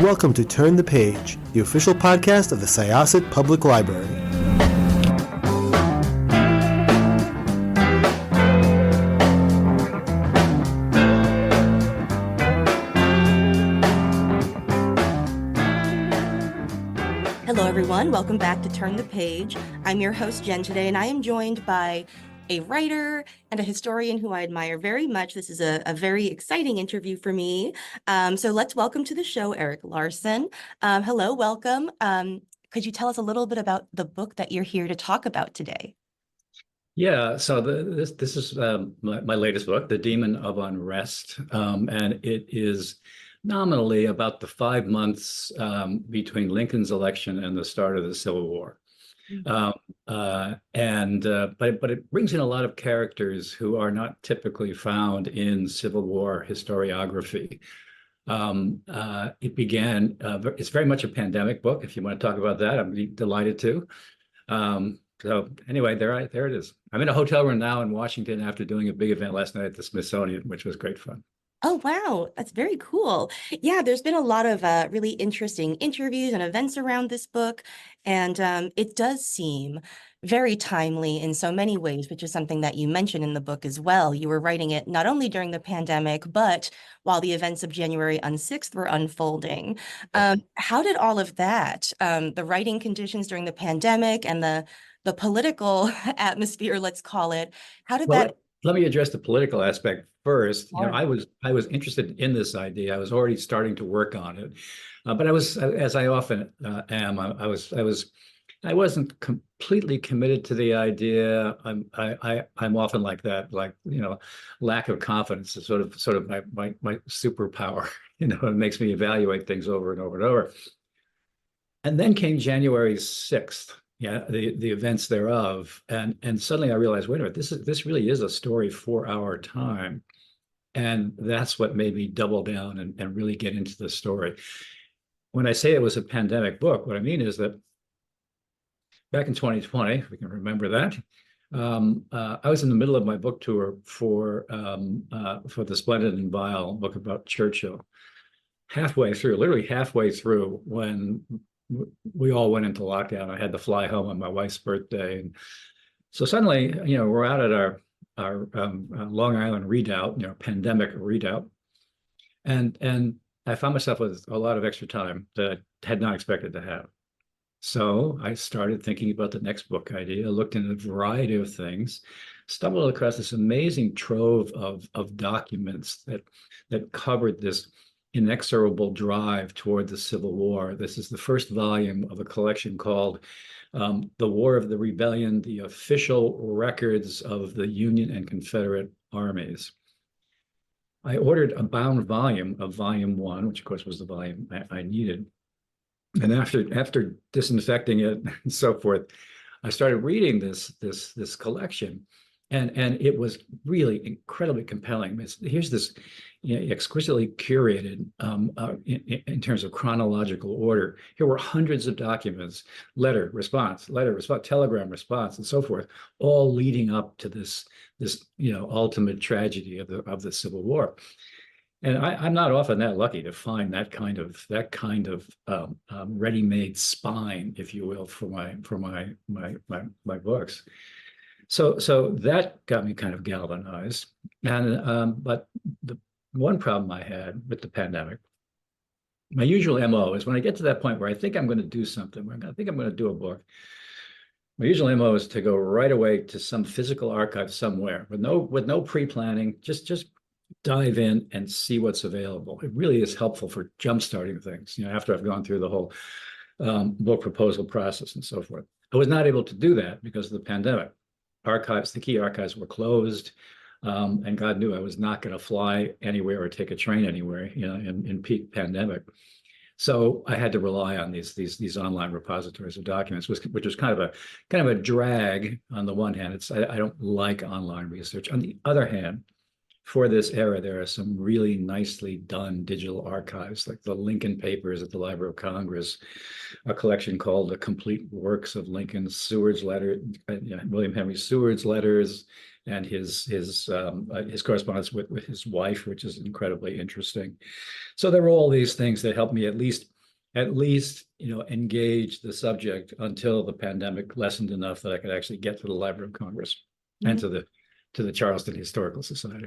welcome to Turn the Page, the official podcast of the Syosset Public Library. Hello, everyone. Welcome back to Turn the Page. I'm your host, Jenn, today, and I am joined by a writer and a historian who I admire very much. This is a very exciting interview for me. So let's welcome to the show, Erik Larson. Hello, welcome. Could you tell us a little bit about the book that you're here to talk about today? Yeah, so this is my latest book, The Demon of Unrest, and it is nominally about the 5 months between Lincoln's election and the start of the Civil War. But it brings in a lot of characters who are not typically found in Civil War historiography. It began, it's very much a pandemic book. If you want to talk about that, I'm delighted to. So anyway, there it is. I'm in a hotel room now in Washington after doing a big event last night at the Smithsonian, which was great fun. Oh, wow. That's very cool. Yeah, there's been a lot of really interesting interviews and events around this book, and it does seem very timely in so many ways, which is something that you mentioned in the book as well. You were writing it not only during the pandemic, but while the events of January 6th were unfolding. How did all of that, the writing conditions during the pandemic and the political atmosphere, let's call it, how did that... Let me address the political aspect first. You know, I was interested in this idea. I was already starting to work on it, but I was, as I often am, I wasn't completely committed to the idea. I'm often like that, like, you know, lack of confidence is sort of my superpower. You know, it makes me evaluate things over and over and over. And then came January 6th. Yeah, the events thereof, and suddenly I realized, wait a minute, this really is a story for our time, and that's what made me double down and really get into the story. When I say it was a pandemic book, what I mean is that back in 2020, if we can remember that, I was in the middle of my book tour for the Splendid and Vile book about Churchill. Literally halfway through, when we all went into lockdown. I had to fly home on my wife's birthday, and so suddenly, you know, we're out at our Long Island redoubt, you know, pandemic redoubt, and I found myself with a lot of extra time that I had not expected to have. So I started thinking about the next book idea. I looked into a variety of things, stumbled across this amazing trove of documents that covered this inexorable drive toward the Civil War. This is the first volume of a collection called The War of the Rebellion, the Official Records of the Union and Confederate Armies. I ordered a bound volume of volume 1, which of course was the volume I needed. And after disinfecting it and so forth, I started reading this collection. And it was really incredibly compelling. Here's this, you know, exquisitely curated in terms of chronological order. Here were hundreds of documents, letter, response, telegram, response, and so forth, all leading up to this you know, ultimate tragedy of the Civil War. And I'm not often that lucky to find that kind of ready-made spine, if you will, for my books. So that got me kind of galvanized. And but the one problem I had with the pandemic, my usual MO is when I get to that point where I think I'm going to do something, where I think I'm going to do a book, my usual MO is to go right away to some physical archive somewhere with no pre-planning, just dive in and see what's available. It really is helpful for jump-starting things, you know, after I've gone through the whole book proposal process and so forth. I was not able to do that because of the pandemic. Archives, the key archives were closed, and God knew I was not going to fly anywhere or take a train anywhere, you know, in peak pandemic. So I had to rely on these online repositories of documents, which was kind of a drag on the one hand. I don't like online research. On the other hand, for this era, there are some really nicely done digital archives, like the Lincoln Papers at the Library of Congress, a collection called The Complete Works of Lincoln, Seward's letter, William Henry Seward's letters, and his correspondence with his wife, which is incredibly interesting. So there were all these things that helped me at least at least, engage the subject until the pandemic lessened enough that I could actually get to the Library of Congress and to the Charleston Historical Society.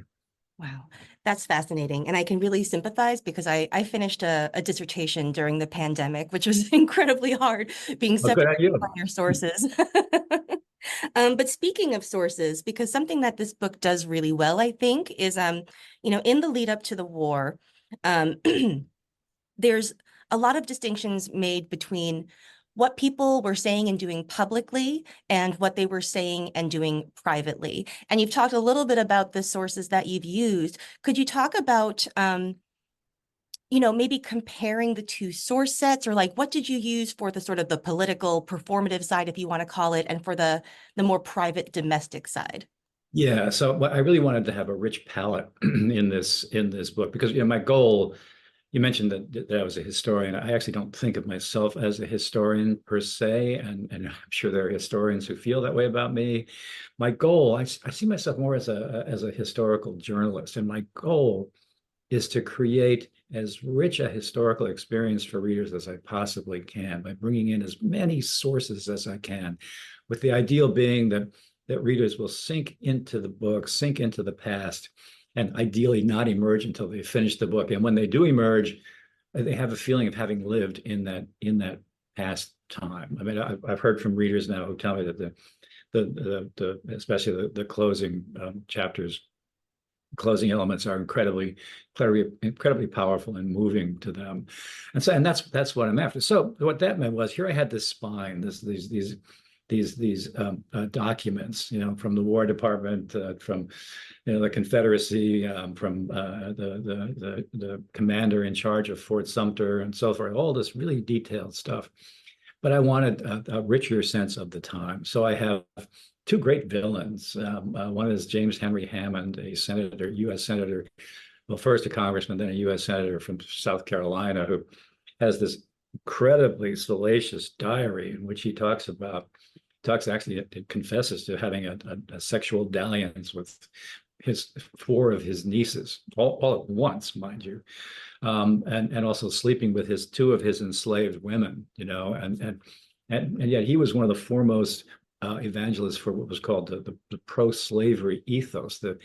Wow, that's fascinating. And I can really sympathize because I finished a dissertation during the pandemic, which was incredibly hard being separated from your sources. But speaking of sources, because something that this book does really well, I think, is, in the lead up to the war, there's a lot of distinctions made between what people were saying and doing publicly and what they were saying and doing privately. And you've talked a little bit about the sources that you've used. Could you talk about, maybe comparing the two source sets, or like, what did you use for the sort of the political performative side, if you want to call it, and for the more private domestic side? Yeah, so I really wanted to have a rich palette in this book because my goal. You mentioned that I was a historian. I actually don't think of myself as a historian per se, and I'm sure there are historians who feel that way about me. My goal, I see myself more as a historical journalist, and my goal is to create as rich a historical experience for readers as I possibly can by bringing in as many sources as I can, with the ideal being that readers will sink into the book, sink into the past, and ideally not emerge until they finish the book. And when they do emerge, they have a feeling of having lived in that past time. I mean, I've heard from readers now who tell me that the especially the closing chapters, closing elements are incredibly powerful and moving to them. And that's what I'm after. So what that meant was, here I had this spine, these documents, from the War Department, from the Confederacy, from the commander in charge of Fort Sumter, and so forth. All this really detailed stuff. But I wanted a richer sense of the time. So I have two great villains. One is James Henry Hammond, a senator, U.S. senator, well, first a congressman, then a U.S. senator from South Carolina, who has this incredibly salacious diary in which he it confesses to having a sexual dalliance with four of his nieces, all at once, mind you, and also sleeping with two of his enslaved women, and yet he was one of the foremost evangelists for what was called the pro-slavery ethos, the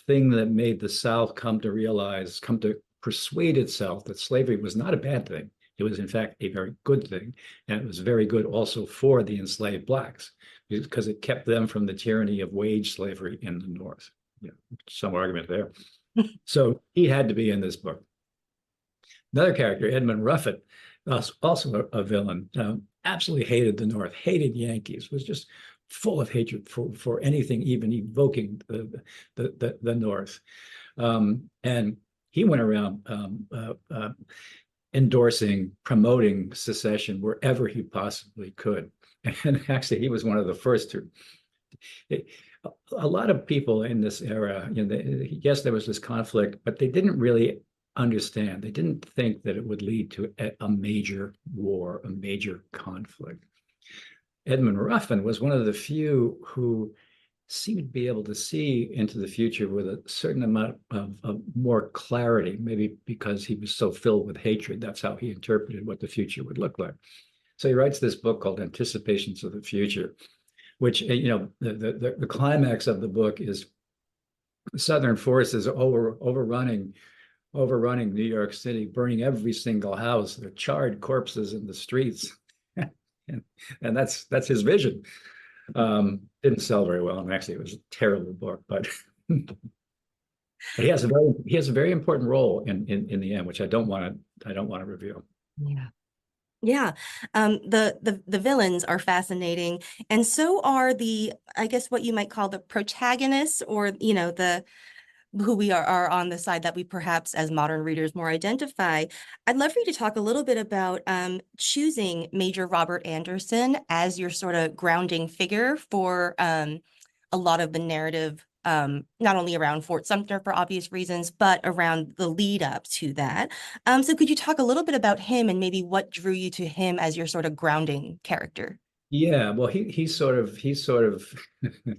thing that made the South come to persuade itself that slavery was not a bad thing. It was, in fact, a very good thing. And it was very good also for the enslaved Blacks, because it kept them from the tyranny of wage slavery in the North. Some argument there. So he had to be in this book. Another character, Edmund Ruffett, also a villain, absolutely hated the North, hated Yankees, was just full of hatred for anything even evoking the North. And he went around promoting secession wherever he possibly could. And actually, he was one of the first to. A lot of people in this era, yes, there was this conflict, but they didn't really understand. They didn't think that it would lead to a major war, a major conflict. Edmund Ruffin was one of the few who seemed to be able to see into the future with a certain amount of more clarity, maybe because he was so filled with hatred. That's how he interpreted what the future would look like. So he writes this book called Anticipations of the Future, which, the climax of the book is Southern forces overrunning New York City, burning every single house. There are charred corpses in the streets. and that's his vision. Didn't sell very well, and actually it was a terrible book, but he has a very important role in the end, which I don't want to reveal. Yeah. The villains are fascinating, and so are I guess what you might call the protagonists, or who we are on the side that we perhaps as modern readers more identify. I'd love for you to talk a little bit about choosing Major Robert Anderson as your sort of grounding figure for a lot of the narrative, not only around Fort Sumter for obvious reasons, but around the lead up to that. So could you talk a little bit about him and maybe what drew you to him as your sort of grounding character? Yeah, well, he sort of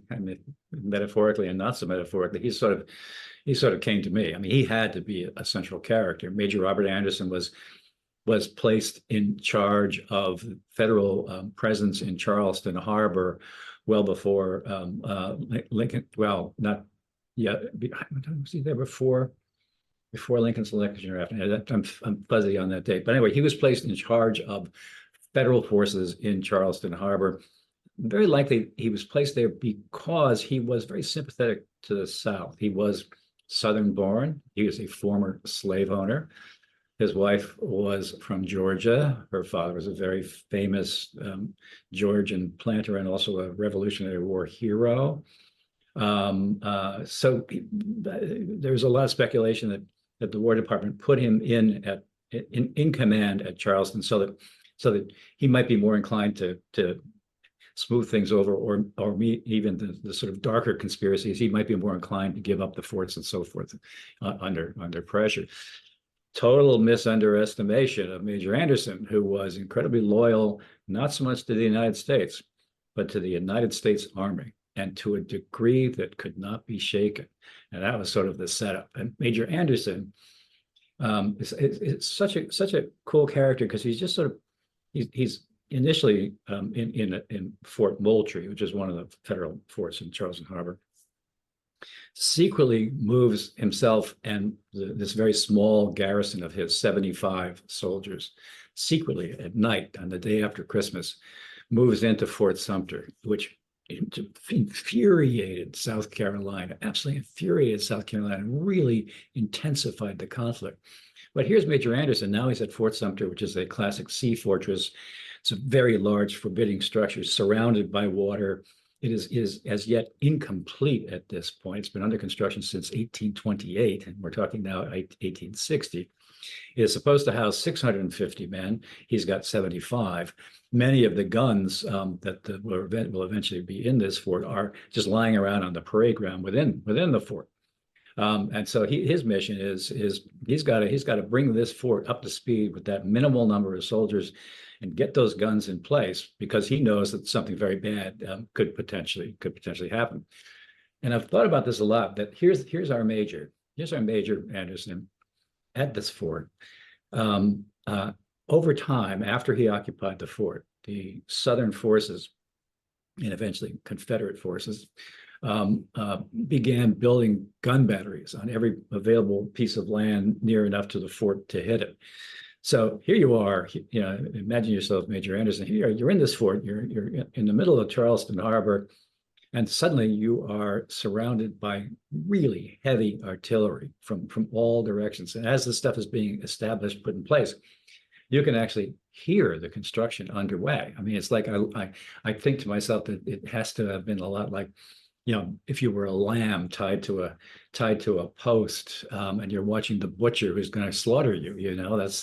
I mean, metaphorically and not so metaphorically, he sort of came to me. I mean, he had to be a central character. Major Robert Anderson was was placed in charge of federal presence in Charleston Harbor well before Lincoln. Well, not yet. Was he there before Lincoln's election or after? I'm fuzzy on that date. But anyway, he was placed in charge of federal forces in Charleston Harbor. Very likely he was placed there because he was very sympathetic to the South. He was Southern born. He was a former slave owner. His wife was from Georgia. Her father was a very famous Georgian planter and also a Revolutionary War hero. So there's a lot of speculation that the War Department put him in command at Charleston so that he might be more inclined to smooth things over, or even the sort of darker conspiracies. He might be more inclined to give up the forts and so forth under pressure. Total misunderestimation of Major Anderson, who was incredibly loyal, not so much to the United States, but to the United States Army, and to a degree that could not be shaken. And that was sort of the setup. And Major Anderson is such a cool character because he's just sort of he's initially in Fort Moultrie, which is one of the federal forts in Charleston Harbor, secretly moves himself and this very small garrison of his 75 soldiers secretly at night on the day after Christmas, moves into Fort Sumter, which infuriated South Carolina, absolutely infuriated South Carolina, and really intensified the conflict. But here's Major Anderson. Now he's at Fort Sumter, which is a classic sea fortress. It's a very large, forbidding structure surrounded by water. It is as yet incomplete at this point. It's been under construction since 1828, and we're talking now 1860. It is supposed to house 650 men. He's got 75. Many of the guns that will eventually be in this fort are just lying around on the parade ground within the fort. And so his mission is he's got to bring this fort up to speed with that minimal number of soldiers and get those guns in place, because he knows that something very bad could potentially happen. And I've thought about this a lot. That here's our Major Anderson at this fort. Over time, after he occupied the fort, the Southern forces and eventually Confederate forces began building gun batteries on every available piece of land near enough to the fort to hit it. So here you are, imagine yourself, Major Anderson. You're in this fort. You're in the middle of Charleston Harbor, and suddenly you are surrounded by really heavy artillery from all directions. And as this stuff is being established, put in place, you can actually hear the construction underway. I mean, it's like I think to myself that it has to have been a lot like, if you were a lamb tied to a post, and you're watching the butcher who's going to slaughter you.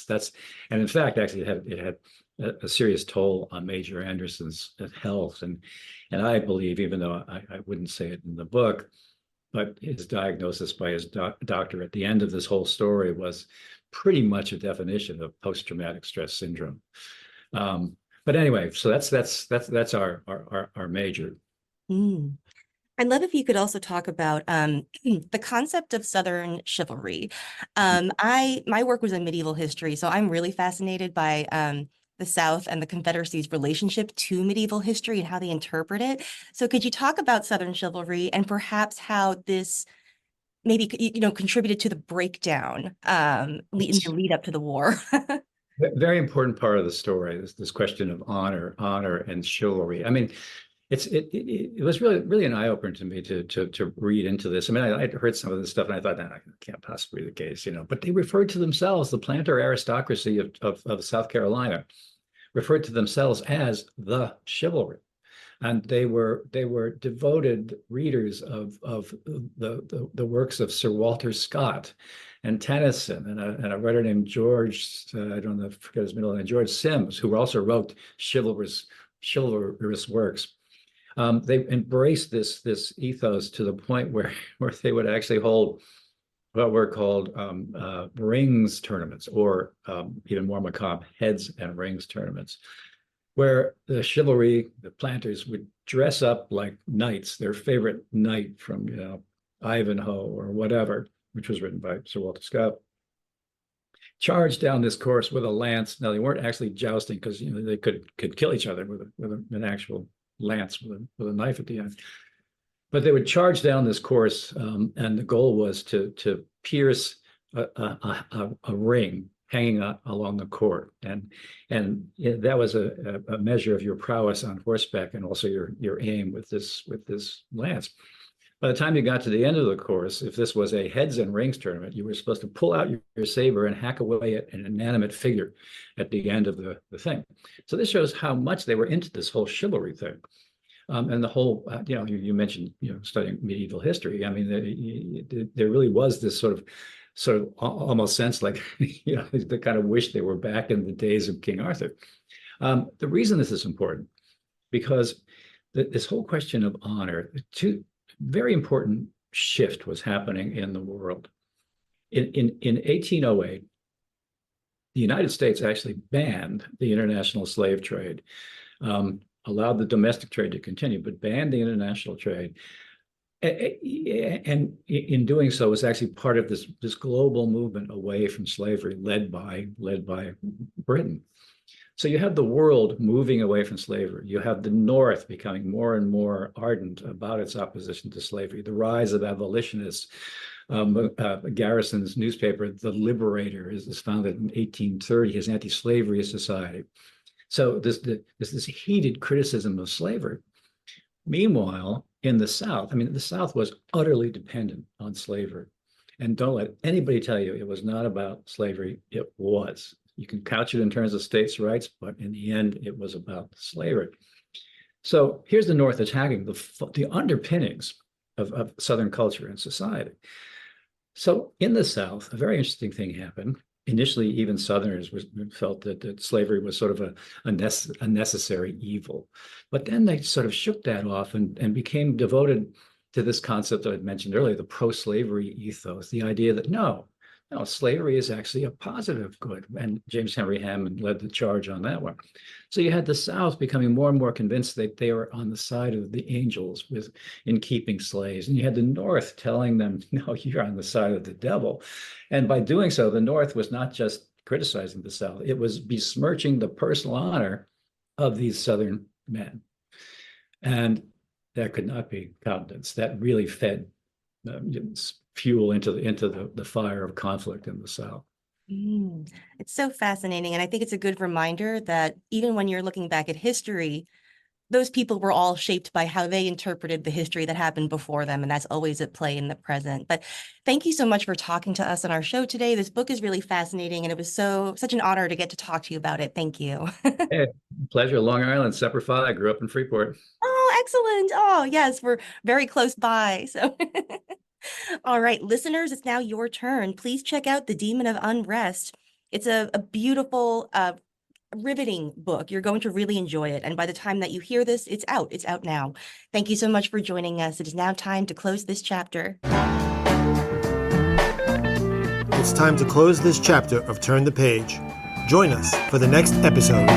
That's and in fact, actually, it had a serious toll on Major Anderson's health, and I believe, even though I wouldn't say it in the book, but his diagnosis by his doctor at the end of this whole story was pretty much a definition of post-traumatic stress syndrome. But anyway, so that's our Major. Mm. I'd love if you could also talk about the concept of Southern chivalry. My work was in medieval history, so I'm really fascinated by the South and the Confederacy's relationship to medieval history and how they interpret it. So could you talk about Southern chivalry and perhaps how this maybe contributed to the breakdown in the lead up to the war? Very important part of the story is this question of honor and chivalry. I mean, it was really an eye opener to me to read into this. I mean, I'd heard some of this stuff and I thought, that can't possibly be the case, But they referred to themselves, the planter aristocracy of South Carolina, referred to themselves as the chivalry, and they were devoted readers of the works of Sir Walter Scott and Tennyson and a writer named George, I don't know, I forget his middle name, George Sims, who also wrote chivalrous works. They embraced this ethos to the point where they would actually hold what were called rings tournaments, or even more macabre, heads and rings tournaments, where the chivalry, the planters, would dress up like knights, their favorite knight from Ivanhoe or whatever, which was written by Sir Walter Scott, charged down this course with a lance. Now, they weren't actually jousting because they could kill each other with an actual lance with a knife at the end. But they would charge down this course, and the goal was to pierce a ring hanging along the court, and that was a measure of your prowess on horseback and also your aim with this lance. By the time you got to the end of the course, if this was a heads and rings tournament, you were supposed to pull out your saber and hack away at an inanimate figure at the end of the thing. So this shows how much they were into this whole chivalry thing. And the whole, you mentioned, studying medieval history. I mean, there really was this sort of almost sense like, they kind of wish they were back in the days of King Arthur. The reason this is important, because this whole question of honor, very important shift was happening in the world. In 1808, the United States actually banned the international slave trade, allowed the domestic trade to continue, but banned the international trade. And in doing so, was actually part of this global movement away from slavery, led by Britain. So you have the world moving away from slavery. You have the North becoming more and more ardent about its opposition to slavery. The rise of abolitionists. Garrison's newspaper, The Liberator, is founded in 1830 as Anti-Slavery Society. So this heated criticism of slavery. Meanwhile, in the South, the South was utterly dependent on slavery. And don't let anybody tell you it was not about slavery. It was. You can couch it in terms of states' rights, but in the end, it was about slavery. So here's the North attacking the underpinnings of Southern culture and society. So in the South, a very interesting thing happened. Initially, even Southerners felt that slavery was sort of a necessary evil. But then they sort of shook that off and became devoted to this concept that I'd mentioned earlier, the pro-slavery ethos, the idea that no, slavery is actually a positive good. And James Henry Hammond led the charge on that one. So you had the South becoming more and more convinced that they were on the side of the angels in keeping slaves. And you had the North telling them, no, you're on the side of the devil. And by doing so, the North was not just criticizing the South, it was besmirching the personal honor of these Southern men. And that could not be countenanced. That really fed fuel into the fire of conflict in the South. It's so fascinating. And I think it's a good reminder that even when you're looking back at history, those people were all shaped by how they interpreted the history that happened before them. And that's always at play in the present. But thank you so much for talking to us on our show today. This book is really fascinating. And it was such an honor to get to talk to you about it. Thank you. Hey, pleasure. Long Island, Semper Fi. I grew up in Freeport. Oh, excellent. Oh, yes, we're very close by. So all right, listeners, it's now your turn. Please check out The Demon of Unrest. It's a beautiful, riveting book. You're going to really enjoy it. And by the time that you hear this, it's out. It's out now. Thank you so much for joining us. It is now time to close this chapter. It's time to close this chapter of Turn the Page. Join us for the next episode.